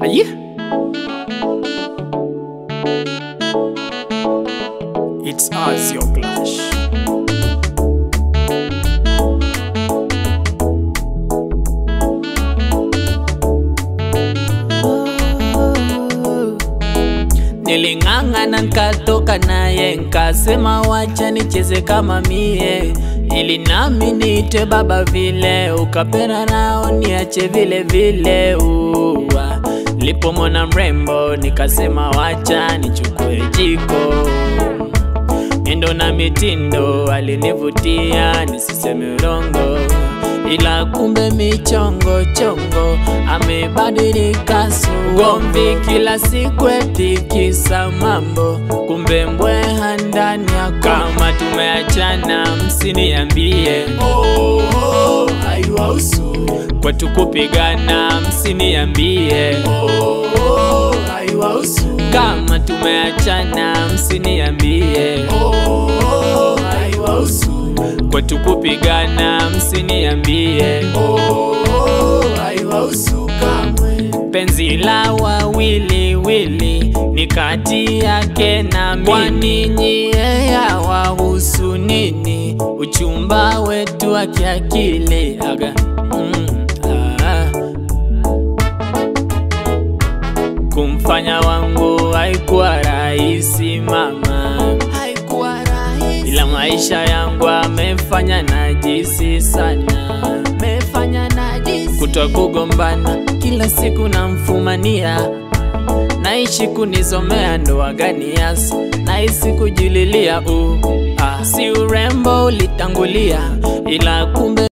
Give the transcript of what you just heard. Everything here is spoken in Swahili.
Aye. It's us, your clash. Niling'ang'ana nikatoka naye, nkasema wacha nicheze kama mie, ili nami niite baba vile, ukapenda nao niache vile vile. Nilipomwona mrembo nikasema wacha nichukue jiko, miendo na mitindo alinivutia, nisiseme urongo, ila kumbe michongo chongo amebadilika sugomvi kila siku etikisa mambo, kumbe mbweha ndani yako. Kama tumeachana msiniambie, haiwahusu kwetu kupigana, msiniambie, haiwahusu. Kama tumeachana msiniambie, haiwahusu kwetu kupigana, msiniambie, haiwahusu kamwe. Penzi la wawili wili ni kati yake na mimi, kwani nyie yawahusu nini? Uchumba wetu wa kiakili aga kumfanya wangu haikuwa rahisi mama, haikuwa rahisi, ila maisha yangu amefanya najisi sana, amefanya najisi. Kutwa kugombana kila siku namfumania, naishi kunizomea ndoa gani yasi, nahisi kujililia si urembo ulitangulia, ila kumbe